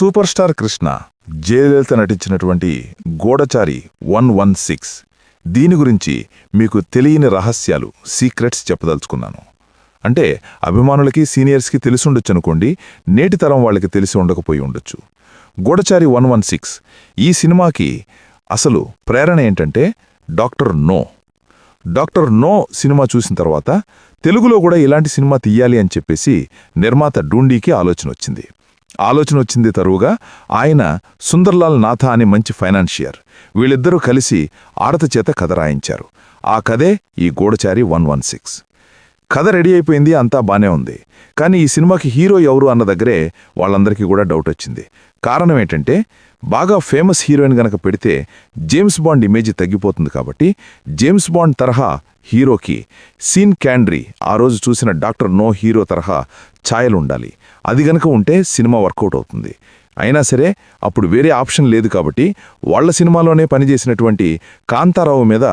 Super star Krishna Jayalalithaa నటించినటువంటి గూఢచారి 116 దీని గురించి మీకు తెలియని రహస్యాలు సీక్రెట్స్ చెప్పదలుచుకున్నాను. అంటే అభిమానులకి సీనియర్స్కి తెలిసుండొచ్చనుకోండి, నేటి తరం వాళ్ళకి తెలిసి ఉండకపోయి ఉండొచ్చు. గూఢచారి 116 ఈ సినిమాకి అసలు ప్రేరణ ఏంటంటే డాక్టర్ నో సినిమా చూసిన తర్వాత తెలుగులో కూడా ఇలాంటి సినిమా తీయాలి అని చెప్పేసి నిర్మాత డూండీకి ఆలోచన వచ్చింది తరువుగా ఆయన సుందర్లాల్ నాథా అనే మంచి ఫైనాన్షియర్ వీళ్ళిద్దరూ కలిసి ఆరత చేత కథ రాయించారు. ఆ కథే ఈ గూఢచారి 116. కథ రెడీ అయిపోయింది, అంతా బానే ఉంది. కానీ ఈ సినిమాకి హీరో ఎవరు అన్న దగ్గరే వాళ్ళందరికీ కూడా డౌట్ వచ్చింది. కారణం ఏంటంటే బాగా ఫేమస్ హీరోయిన్ గనక పెడితే జేమ్స్ బాండ్ ఇమేజ్ తగ్గిపోతుంది. కాబట్టి జేమ్స్ బాండ్ తరహా హీరోకి సీన్ క్యాండ్రీ ఆ రోజు చూసిన డాక్టర్ నో హీరో తరహా ఛాయలుండాలి. అది గనక ఉంటే సినిమా వర్కౌట్ అవుతుంది. అయినా సరే అప్పుడు వేరే ఆప్షన్ లేదు. కాబట్టి వాళ్ల సినిమాలోనే పనిచేసినటువంటి కాంతారావు మీద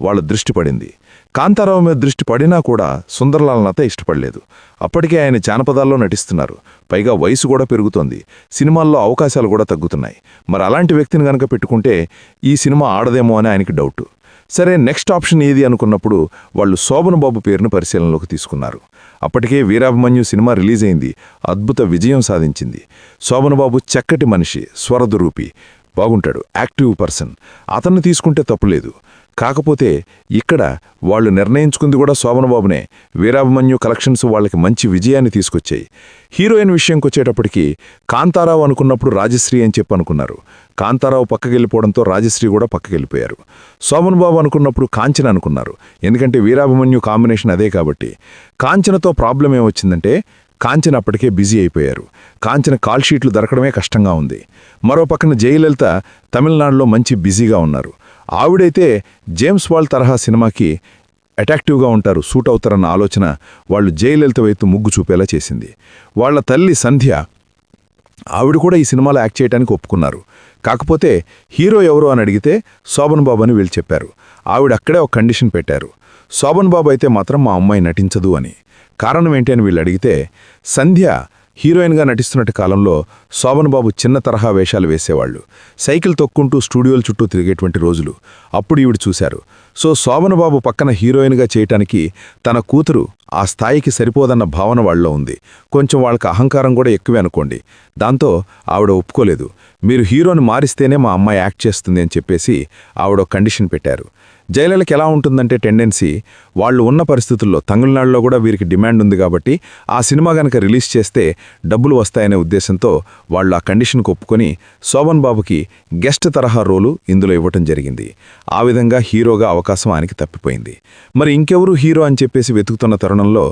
వాళ్ళ దృష్టి పడింది. కాంతారావు మీద దృష్టి పడినా కూడా సుందర్లాల్ నాథా ఇష్టపడలేదు. అప్పటికే ఆయన జానపదాల్లో నటిస్తున్నారు, పైగా వయసు కూడా పెరుగుతోంది, సినిమాల్లో అవకాశాలు కూడా తగ్గుతున్నాయి. మరి అలాంటి వ్యక్తిని గనక పెట్టుకుంటే ఈ సినిమా ఆడదేమో అని ఆయనకి డౌటు. సరే, నెక్స్ట్ ఆప్షన్ ఏది అనుకున్నప్పుడు వాళ్ళు శోభన్ బాబు పేరును పరిశీలనలోకి తీసుకున్నారు. అప్పటికే వీరాభిమన్యు సినిమా రిలీజ్ అయింది, అద్భుత విజయం సాధించింది. శోభన్ బాబు చక్కటి మనిషి, స్వరదురూపి, బాగుంటాడు, యాక్టివ్ పర్సన్, అతన్ని తీసుకుంటే తప్పులేదు. కాకపోతే ఇక్కడ వాళ్ళు నిర్ణయించుకుంది కూడా శోభన్ బాబునే. వీరాభిమన్యు కలెక్షన్స్ వాళ్ళకి మంచి విజయాన్ని తీసుకొచ్చాయి. హీరోయిన్ విషయంకొచ్చేటప్పటికి కాంతారావు అనుకున్నప్పుడు రాజశ్రీ అని అనుకున్నారు. కాంతారావు పక్కకెళ్ళిపోవడంతో రాజశ్రీ కూడా పక్కకెళ్ళిపోయారు. శోభన్ బాబు అనుకున్నప్పుడు కాంచన అనుకున్నారు, ఎందుకంటే వీరాభిమన్యు కాంబినేషన్ అదే కాబట్టి. కాంచనతో ప్రాబ్లం ఏమొచ్చిందంటే కాంచన అప్పటికే బిజీ అయిపోయారు. కాంచన కాల్ షీట్లు దొరకడమే కష్టంగా ఉంది. మరో పక్కన జయలలిత తమిళనాడులో మంచి బిజీగా ఉన్నారు. ఆవిడైతే జేమ్స్ బాండ్ తరహా సినిమాకి అట్రాక్టివ్గా ఉంటారు, సూట్ అవుతారన్న ఆలోచన వాళ్ళు జయలలిత వైపు ముగ్గు చూపేలా చేసింది. వాళ్ల తల్లి సంధ్య ఆవిడ కూడా ఈ సినిమాలో యాక్ట్ చేయడానికి ఒప్పుకున్నారు. కాకపోతే హీరో ఎవరు అని అడిగితే శోభన్ బాబు అని వీళ్ళు చెప్పారు. ఆవిడ అక్కడే ఒక కండిషన్ పెట్టారు, శోభన్ బాబు అయితే మాత్రం మా అమ్మాయి నటించదు అని. కారణం ఏంటి అని వీళ్ళు అడిగితే సంధ్య హీరోయిన్గా నటిస్తున్నట్టు కాలంలో శోభన్ బాబు చిన్న తరహా వేషాలు వేసేవాళ్లు, సైకిల్ తొక్కుంటూ స్టూడియోల చుట్టూ తిరిగేటువంటి రోజులు. అప్పుడు ఈవిడ చూశారు. సో శోభన్ బాబు పక్కన హీరోయిన్గా చేయటానికి తన కూతురు ఆ స్థాయికి సరిపోదన్న భావన వాళ్ళలో ఉంది. కొంచెం వాళ్ళకి అహంకారం కూడా ఎక్కువే అనుకోండి. దాంతో ఆవిడ ఒప్పుకోలేదు. మీరు హీరోని మారిస్తేనే మా అమ్మాయి యాక్ట్ చేస్తుంది అని చెప్పేసి ఆవిడ కండిషన్ పెట్టారు. జయలలితకి ఎలా ఉంటుందంటే టెండెన్సీ, వాళ్ళు ఉన్న పరిస్థితుల్లో తమిళనాడులో కూడా వీరికి డిమాండ్ ఉంది కాబట్టి ఆ సినిమా గనక రిలీజ్ చేస్తే డబ్బులు వస్తాయనే ఉద్దేశంతో వాళ్ళు ఆ కండిషన్కు ఒప్పుకొని శోభన్ బాబుకి గెస్ట్ తరహా రోలు ఇందులో ఇవ్వటం జరిగింది. ఆ విధంగా హీరోగా అవకాశం ఆయనకి తప్పిపోయింది. మరి ఇంకెవరు హీరో అని చెప్పేసి వెతుకుతున్న తరుణంలో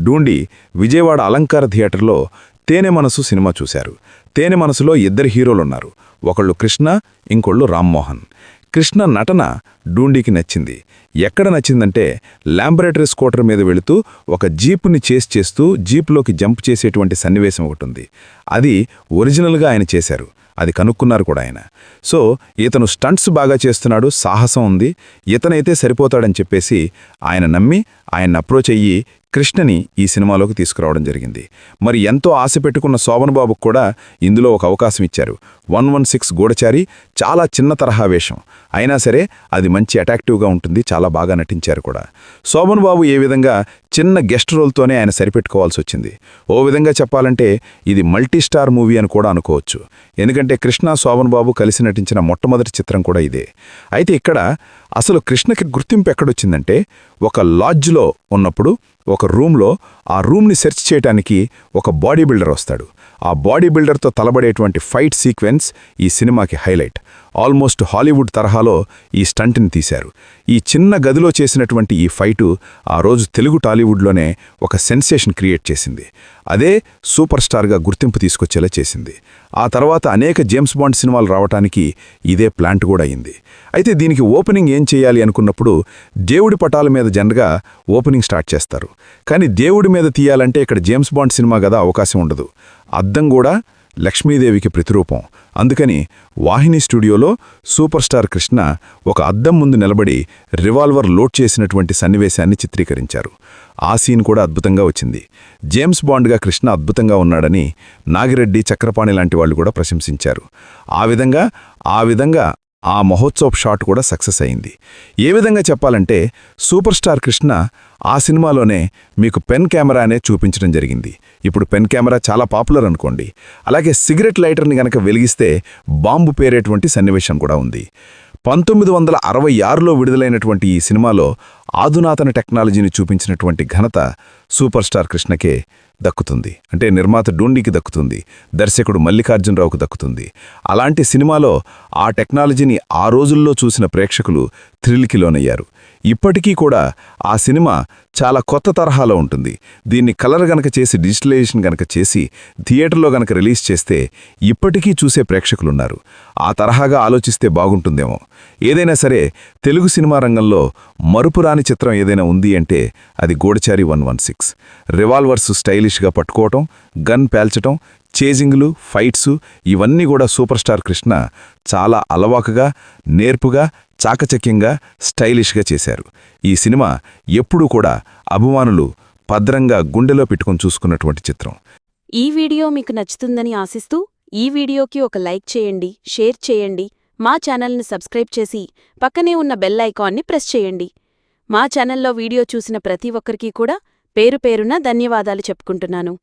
డూండి విజయవాడ అలంకార థియేటర్లో తేనె మనసు సినిమా చూశారు. తేనె మనసులో ఇద్దరు హీరోలున్నారు, ఒకళ్ళు కృష్ణ, ఇంకొళ్ళు రామ్మోహన్. కృష్ణ నటన డూండీకి నచ్చింది. ఎక్కడ నచ్చిందంటే ల్యాంబరేటరీ స్కూటర్ మీద వెళుతూ ఒక జీపుని చేస్తూ జీపులోకి జంప్ చేసేటువంటి సన్నివేశం ఒకటి ఉంది. అది ఒరిజినల్గా ఆయన చేశారు, అది కనుక్కున్నారు కూడా ఆయన. సో ఇతను స్టంట్స్ బాగా చేస్తున్నాడు, సాహసం ఉంది, ఇతనైతే సరిపోతాడని చెప్పేసి ఆయన నమ్మి ఆయన్ని అప్రోచ్ అయ్యి కృష్ణని ఈ సినిమాలోకి తీసుకురావడం జరిగింది. మరి ఎంతో ఆశ పెట్టుకున్న శోభన్ బాబుకు కూడా ఇందులో ఒక అవకాశం ఇచ్చారు. 116 గూఢచారి చాలా చిన్న తరహా వేషం అయినా సరే అది మంచి అట్రాక్టివ్గా ఉంటుంది, చాలా బాగా నటించారు కూడా. శోభన్ బాబు ఏ విధంగా చిన్న గెస్ట్ రోల్తోనే ఆయన సరిపెట్టుకోవాల్సి వచ్చింది. ఓ విధంగా చెప్పాలంటే ఇది మల్టీ స్టార్ మూవీ అని కూడా అనుకోవచ్చు. ఎందుకంటే కృష్ణ శోభన్ బాబు కలిసి నటించిన మొట్టమొదటి చిత్రం కూడా ఇదే. అయితే ఇక్కడ అసలు కృష్ణకి గుర్తింపు ఎక్కడొచ్చిందంటే ఒక లాడ్జ్లో ఉన్నప్పుడు ఒక రూమ్లో ఆ రూమ్ని సెర్చ్ చేయడానికి ఒక బాడీ బిల్డర్ వస్తాడు. ఆ బాడీ బిల్డర్తో తలబడేటువంటి ఫైట్ సీక్వెన్స్ ఈ సినిమాకి హైలైట్. ఆల్మోస్ట్ హాలీవుడ్ తరహాలో ఈ స్టంట్ని తీశారు. ఈ చిన్న గదిలో చేసినటువంటి ఈ ఫైటు ఆ రోజు తెలుగు టాలీవుడ్లోనే ఒక సెన్సేషన్ క్రియేట్ చేసింది. అదే సూపర్ స్టార్గా గుర్తింపు తీసుకొచ్చేలా చేసింది. ఆ తర్వాత అనేక జేమ్స్ బాండ్ సినిమాలు రావటానికి ఇదే ప్లాంట్ కూడా అయింది. అయితే దీనికి ఓపెనింగ్ ఏం చేయాలి అనుకున్నప్పుడు దేవుడి పటాల మీద జనరల్గా ఓపెనింగ్ స్టార్ట్ చేస్తారు. కానీ దేవుడి మీద తీయాలంటే ఇక్కడ జేమ్స్ బాండ్ సినిమా కదా, అవకాశం ఉండదు. అద్దం కూడా లక్ష్మీదేవికి ప్రతిరూపం. అందుకని వాహిని స్టూడియోలో సూపర్ స్టార్ కృష్ణ ఒక అద్దం ముందు నిలబడి రివాల్వర్ లోడ్ చేసినటువంటి సన్నివేశాన్ని చిత్రీకరించారు. ఆ సీన్ కూడా అద్భుతంగా వచ్చింది. జేమ్స్ బాండ్గా కృష్ణ అద్భుతంగా ఉన్నాడని నాగిరెడ్డి, చక్రపాణి లాంటి వాళ్ళు కూడా ప్రశంసించారు. ఆ విధంగా ఆ మహోత్సవ్ షాట్ కూడా సక్సెస్ అయింది. ఏ విధంగా చెప్పాలంటే సూపర్ స్టార్ కృష్ణ ఆ సినిమాలోనే మీకు పెన్ కెమెరా అనే చూపించడం జరిగింది. ఇప్పుడు పెన్ కెమెరా చాలా పాపులర్ అనుకోండి. అలాగే సిగరెట్ లైటర్ని గనక వెలిగిస్తే బాంబు పేరేటువంటి సన్నివేశం కూడా ఉంది. 1966లో విడుదలైనటువంటి ఈ సినిమాలో ఆధునాతన టెక్నాలజీని చూపించినటువంటి ఘనత సూపర్ స్టార్ కృష్ణకే దక్కుతుంది. అంటే నిర్మాత డూండికి దక్కుతుంది, దర్శకుడు మల్లికార్జునరావుకు దక్కుతుంది. అలాంటి సినిమాలో ఆ టెక్నాలజీని ఆ రోజుల్లో చూసిన ప్రేక్షకులు థ్రిల్కి లోనయ్యారు. ఇప్పటికీ కూడా ఆ సినిమా చాలా కొత్త తరహాలో ఉంటుంది. దీన్ని కలర్ గనక చేసి, డిజిటలైజేషన్ గనక చేసి థియేటర్లో గనక రిలీజ్ చేస్తే ఇప్పటికీ చూసే ప్రేక్షకులున్నారు. ఆ తరహాగా ఆలోచిస్తే బాగుంటుందేమో. ఏదైనా సరే తెలుగు సినిమా రంగంలో మరుపురాని చిత్రం ఏదైనా ఉంది అంటే అది గూఢచారి 116. రివాల్వర్స్ స్టైలిష్గా పట్టుకోవటం, గన్ పేల్చటం, చేజింగ్లు, ఫైట్సు ఇవన్నీ కూడా సూపర్ స్టార్ కృష్ణ చాలా అలవాకుగా, నేర్పుగా, చాకచక్యంగా, స్టైలిష్గా చేశారు. ఈ సినిమా ఎప్పుడూ కూడా అభిమానులు భద్రంగా గుండెలో పెట్టుకుని చూసుకున్నటువంటి చిత్రం. ఈ వీడియో మీకు నచ్చుతుందని ఆశిస్తూ ఈ వీడియోకి ఒక లైక్ చేయండి, షేర్ చేయండి, మా ఛానల్ని సబ్స్క్రైబ్ చేసి పక్కనే ఉన్న బెల్ ఐకాన్ని ప్రెస్ చేయండి. మా ఛానల్లో వీడియో చూసిన ప్రతి ఒక్కరికీ కూడా పేరు పేరున ధన్యవాదాలు చెప్పుకుంటున్నాను.